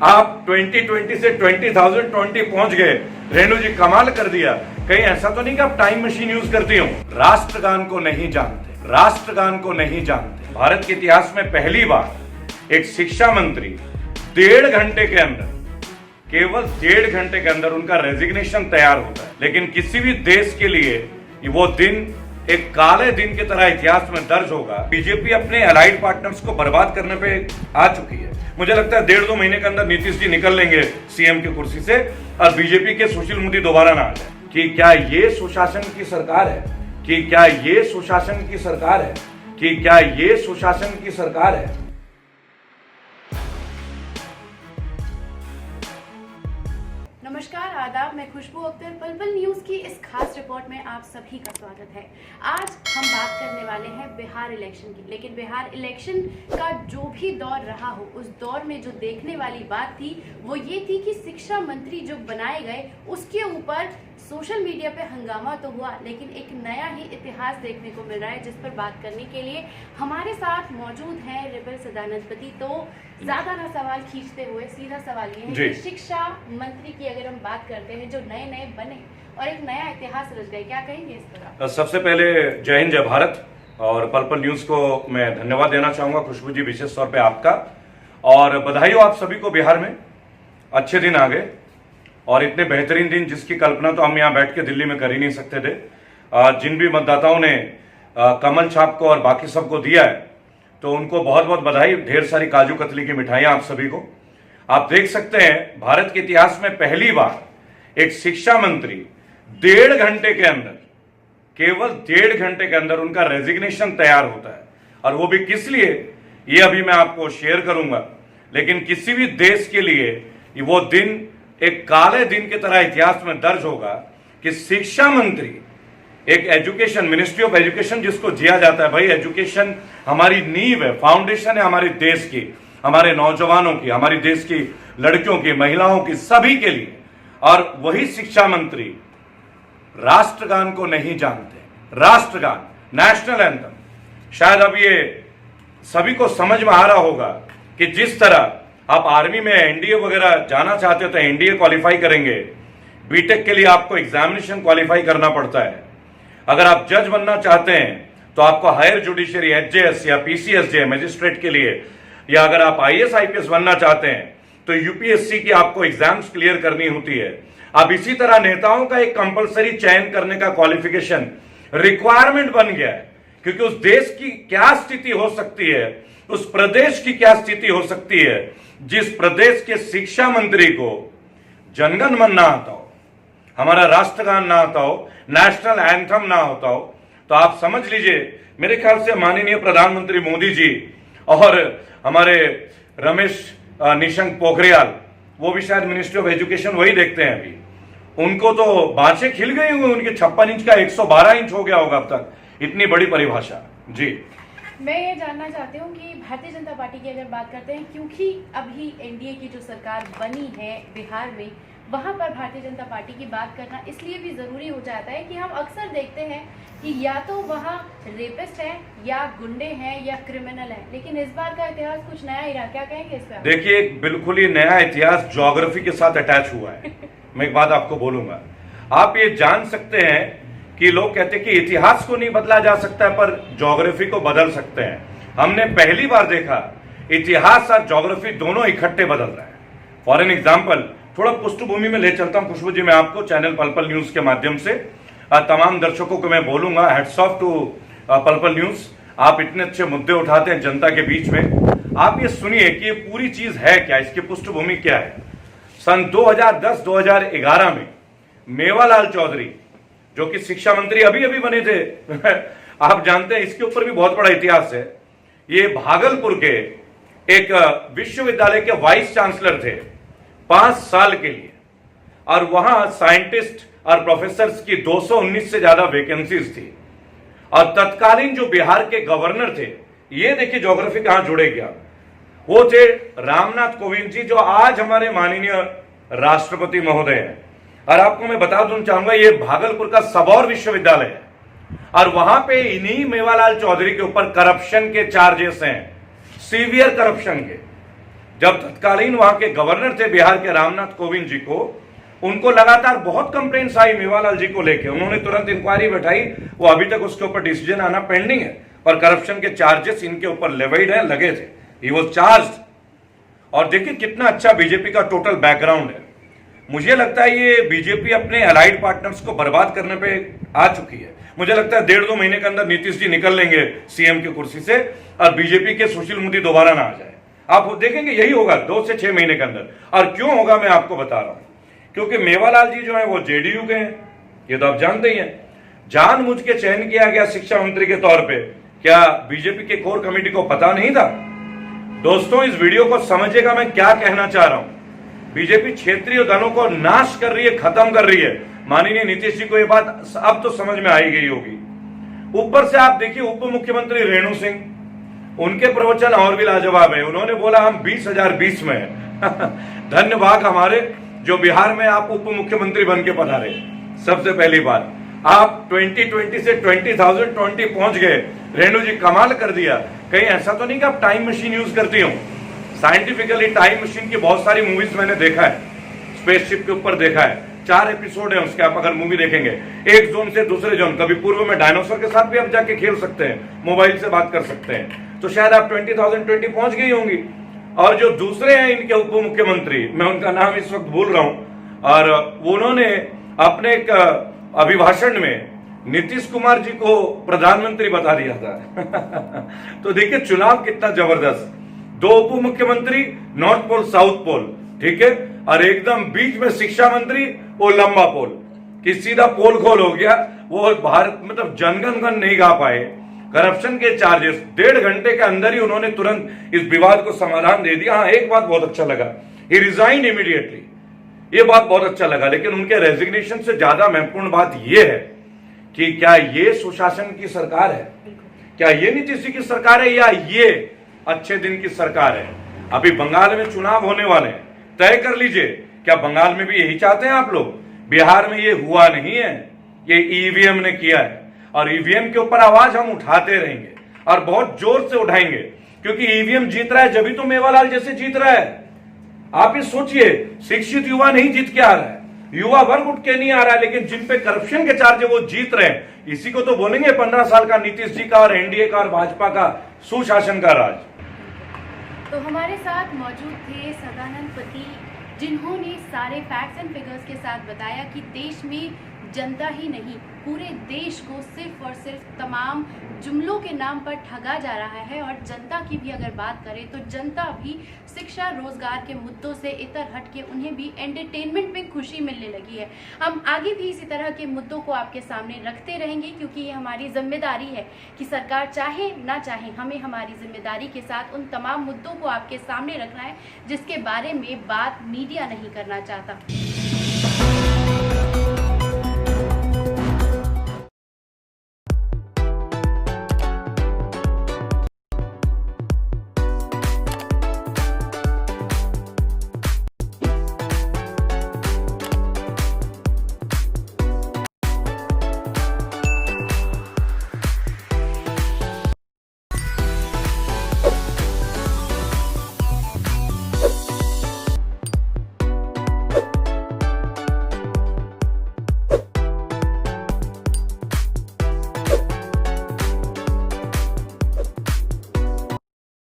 आप 2020 से 2020 पहुंच गए। रेणु जी कमाल कर दिया। कहीं ऐसा तो नहीं कि आप टाइम मशीन यूज करती हो। राष्ट्रगान को नहीं जानते, राष्ट्रगान को नहीं जानते। भारत के इतिहास में पहली बार एक शिक्षा मंत्री 1.5 घंटे के अंदर, केवल 1.5 घंटे के अंदर उनका रेजिग्नेशन तैयार होता है। लेकिन किसी भी देश के लिए वो दिन एक काले दिन की तरह इतिहास में दर्ज होगा। बीजेपी अपने अलाइड पार्टनर्स को बर्बाद करने पे आ चुकी है। मुझे लगता है 1.5-2 महीने के अंदर नीतीश जी निकल लेंगे सीएम की कुर्सी से और बीजेपी के सुशील मोदी दोबारा ना आ जाए। कि क्या ये सुशासन की सरकार है? कि क्या ये सुशासन की सरकार है? कि क्या ये सुशासन की सरकार है? नमस्कार, आदाब। मैं खुशबू अख्तर। पल पल न्यूज की इस खास रिपोर्ट में आप सभी का स्वागत है। आज हम बात करने वाले हैं बिहार इलेक्शन की। लेकिन बिहार इलेक्शन का जो भी दौर रहा हो, उस दौर में जो देखने वाली बात थी वो ये थी कि शिक्षा मंत्री जो बनाए गए उसके ऊपर सोशल मीडिया पे हंगामा तो हुआ, लेकिन एक नया ही इतिहास देखने को मिल रहा है, जिस पर बात करने के लिए हमारे साथ मौजूद हैं रेबल सदानंदपति। तो ज्यादा ना सवाल खींचते हुए सीधा सवाल ये है कि शिक्षा मंत्री की अगर हम बात करते हैं जो नए नए बने और एक नया इतिहास रच गए, क्या कहेंगे इस तरह? सबसे पहले जय हिंद जय भारत। और पल पल न्यूज को मैं धन्यवाद देना चाहूंगा, खुशबू जी विशेष तौर पे आपका, और बधाई हो आप सभी को। बिहार में अच्छे दिन आ गए और इतने बेहतरीन दिन जिसकी कल्पना तो हम यहाँ बैठ के दिल्ली में कर ही नहीं सकते थे। जिन भी मतदाताओं ने कमल छाप को और बाकी सबको दिया है तो उनको बहुत बहुत बधाई। ढेर सारी काजू कतली की मिठाइयां आप सभी को। आप देख सकते हैं भारत के इतिहास में पहली बार एक शिक्षा मंत्री 1.5 घंटे के अंदर, केवल 1.5 घंटे के अंदर उनका रेजिग्नेशन तैयार होता है। और वो भी किस लिए, ये अभी मैं आपको शेयर करूंगा। लेकिन किसी भी देश के लिए वो दिन एक काले दिन की तरह इतिहास में दर्ज होगा कि शिक्षा मंत्री, एक एजुकेशन, मिनिस्ट्री ऑफ एजुकेशन जिसको जिया जाता है, भाई एजुकेशन हमारी नींव है, फाउंडेशन है हमारे देश की, हमारे नौजवानों की, हमारी देश की लड़कियों की, महिलाओं की, सभी के लिए। और वही शिक्षा मंत्री राष्ट्रगान को नहीं जानते। राष्ट्रगान, नेशनल एंथम। शायद अब ये सभी को समझ में आ रहा होगा कि जिस तरह आप आर्मी में एनडीए वगैरह जाना चाहते हो तो एनडीए क्वालिफाई करेंगे, बीटेक के लिए आपको एग्जामिनेशन क्वालिफाई करना पड़ता है। अगर आप जज बनना चाहते हैं तो आपको हायर जुडिशरी एचजेएस या पीसीएसजे मजिस्ट्रेट के लिए, या अगर आप आईएएस आईपीएस बनना चाहते हैं तो यूपीएससी की आपको एग्जाम्स क्लियर करनी होती है। अब इसी तरह नेताओं का एक कंपलसरी चयन करने का क्वालिफिकेशन रिक्वायरमेंट बन गया है, क्योंकि उस देश की क्या स्थिति हो सकती है, उस प्रदेश की क्या स्थिति हो सकती है जिस प्रदेश के शिक्षा मंत्री को जनगण मन ना आता हो, हमारा राष्ट्रगान ना आता हो, नेशनल एंथम ना होता हो। तो आप समझ लीजिए, मेरे ख्याल से माननीय प्रधानमंत्री मोदी जी और हमारे रमेश निशंक पोखरियाल, वो भी शायद मिनिस्ट्री ऑफ एजुकेशन वही देखते हैं अभी, उनको तो बाँछें खिल गई हुई, उनके 56 इंच का 112 इंच हो गया होगा अब तक। इतनी बड़ी परिभाषा। जी, मैं ये जानना चाहती हूँ कि भारतीय जनता पार्टी की अगर बात करते हैं, क्योंकि अभी एनडीए की जो सरकार बनी है बिहार में, वहाँ पर भारतीय जनता पार्टी की बात करना इसलिए भी ज़रूरी हो जाता है कि हम अक्सर देखते हैं कि या तो वहाँ रेपिस्ट है या गुंडे हैं या क्रिमिनल है। लेकिन इस बार का इतिहास कुछ नया ही रहा, क्या कहेंगे इस पर? देखिए, एक बिल्कुल ही नया इतिहास ज्योग्राफी के साथ अटैच हुआ है। मैं एक बात आपको बोलूंगा, आप ये जान सकते हैं कि लोग कहते हैं कि इतिहास को नहीं बदला जा सकता है पर ज्योग्राफी को बदल सकते हैं। हमने पहली बार देखा इतिहास और ज्योग्राफी दोनों इकट्ठे बदल रहे हैं। फॉर एन एग्जाम्पल, थोड़ा पृष्ठभूमि में ले चलता हूं खुशबू जी, मैं आपको चैनल पल पल न्यूज के माध्यम से तमाम दर्शकों को मैं बोलूंगा, हैट्स ऑफ टू पल पल न्यूज। आप इतने अच्छे मुद्दे उठाते हैं जनता के बीच में। आप ये सुनिए कि ये पूरी चीज है क्या, इसकी पृष्ठभूमि क्या है। सन 2010-2011 में मेवालाल चौधरी, जो कि शिक्षा मंत्री अभी अभी बने थे आप जानते हैं, इसके ऊपर भी बहुत बड़ा इतिहास है। ये भागलपुर के एक विश्वविद्यालय के वाइस चांसलर थे 5 साल के लिए, और वहां साइंटिस्ट और प्रोफेसर्स की 219 से ज्यादा वैकेंसीज थी। और तत्कालीन जो बिहार के गवर्नर थे, ये देखिए ज्योग्राफी कहां जुड़ेगी आप, वो थे रामनाथ कोविंद जी, जो आज हमारे माननीय राष्ट्रपति महोदय हैं। और आपको मैं बता दूं चाहूंगा, ये भागलपुर का सबौर विश्वविद्यालय है और वहां पे इन्हीं मेवालाल चौधरी के ऊपर करप्शन के चार्जेस हैं, सीवियर करप्शन के। जब तत्कालीन वहां के गवर्नर थे बिहार के रामनाथ कोविंद जी को, उनको लगातार बहुत कंप्लेंट्स आई मेवालाल जी को लेके, उन्होंने तुरंत इंक्वायरी बैठाई, वो अभी तक उसके ऊपर डिसीजन आना पेंडिंग है, पर करप्शन के चार्जेस इनके ऊपर लेवाइड है, लगे थे, ही वाज चार्ज्ड। और देखिए कितना अच्छा बीजेपी का टोटल बैकग्राउंड है। मुझे लगता है ये बीजेपी अपने अलाइड पार्टनर्स को बर्बाद करने पे आ चुकी है। मुझे लगता है 1.5-2 महीने के अंदर नीतीश जी निकल लेंगे सीएम की कुर्सी से और बीजेपी के सुशील मोदी दोबारा ना आ जाए। आप देखेंगे यही होगा 2 से 6 महीने के अंदर। और क्यों होगा मैं आपको बता रहा हूं, क्योंकि मेवालाल जी जो है वो जेडीयू के हैं, ये तो आप जानते ही हैं। जानबूझ के चयन किया गया शिक्षा मंत्री के तौर पे, क्या बीजेपी के कोर कमेटी को पता नहीं था? दोस्तों इस वीडियो को समझिएगा मैं क्या कहना चाह रहा हूं। बीजेपी क्षेत्रीय दलों को नाश कर रही है, खत्म कर रही है। माननीय नीतीश जी को यह बात अब तो समझ में आई गई होगी। ऊपर से आप देखिए उप मुख्यमंत्री रेणु सिंह, उनके प्रवचन और भी लाजवाब है। उन्होंने बोला हम 20,020 में हैं। धन्यवाद हमारे जो बिहार में आप उप मुख्यमंत्री बन के पधारे। सबसे पहली बात, आप 2020 से 20,020 पहुंच गए। रेणु जी कमाल कर दिया। कहीं ऐसा तो नहीं कि आप टाइम मशीन यूज करती हो? साइंटिफिकली टाइम मशीन की बहुत सारी मूवीज मैंने देखा है, स्पेसशिप के ऊपर देखा है, 4 एपिसोड है उसके। आप अगर मूवी देखेंगे एक जोन से दूसरे जोन, कभी पूर्व में डायनासोर के साथ भी आप जाके खेल सकते हैं, मोबाइल से बात कर सकते हैं। तो शायद आप 20,020 पहुंच गई होंगी। और जो दूसरे हैं इनके उप मुख्यमंत्री, मैं उनका नाम इस वक्त भूल रहा हूं, और उन्होंने अपने एक अभिभाषण में नीतीश कुमार जी को प्रधानमंत्री बता दिया था। तो देखिए चुनाव कितना जबरदस्त। 2 उप मुख्यमंत्री, नॉर्थ पोल साउथ पोल, ठीक है, और एकदम बीच में शिक्षा मंत्री, वो लंबा पोल कि सीधा पोल खोल हो गया। वो भारत मतलब जनगण गण नहीं गा पाए। करप्शन के चार्जेस 1.5 घंटे के अंदर ही उन्होंने तुरंत इस विवाद को समाधान दे दिया। हाँ, एक बात बहुत अच्छा लगा, ही रिजाइन इमीडिएटली, ये बात बहुत अच्छा लगा। लेकिन उनके रेजिग्नेशन से ज्यादा महत्वपूर्ण बात यह है कि क्या ये सुशासन की सरकार है, क्या ये नीतीश जी की सरकार है, या ये अच्छे दिन की सरकार है? अभी बंगाल में चुनाव होने वाले हैं, तय कर लीजिए क्या बंगाल में भी यही चाहते हैं आप लोग? बिहार में ये हुआ नहीं है, ये ईवीएम ने किया है। और ईवीएम के ऊपर आवाज हम उठाते रहेंगे और बहुत जोर से उठाएंगे, क्योंकि ईवीएम जीत रहा है जब तो मेवालाल जैसे जीत रहा है। आप ये सोचिए, शिक्षित युवा नहीं जीत के आ रहा है, युवा वर्ग उठ के नहीं आ रहा है, लेकिन जिन पे करप्शन के चार्ज है वो जीत रहे हैं। इसी को तो बोलेंगे 15 साल का नीतीश जी का और एनडीए का और भाजपा का सुशासन का राज। तो हमारे साथ मौजूद थे सदानंद पति, जिन्होंने सारे फैक्ट्स एंड फिगर्स के साथ बताया कि देश में जनता ही नहीं पूरे देश को सिर्फ और सिर्फ तमाम जुमलों के नाम पर ठगा जा रहा है। और जनता की भी अगर बात करें तो जनता भी शिक्षा रोजगार के मुद्दों से इतर हट के उन्हें भी एंटरटेनमेंट में खुशी मिलने लगी है। हम आगे भी इसी तरह के मुद्दों को आपके सामने रखते रहेंगे, क्योंकि ये हमारी जिम्मेदारी है कि सरकार चाहे ना चाहे हमें हमारी जिम्मेदारी के साथ उन तमाम मुद्दों को आपके सामने रखना है जिसके बारे में बात मीडिया नहीं करना चाहता।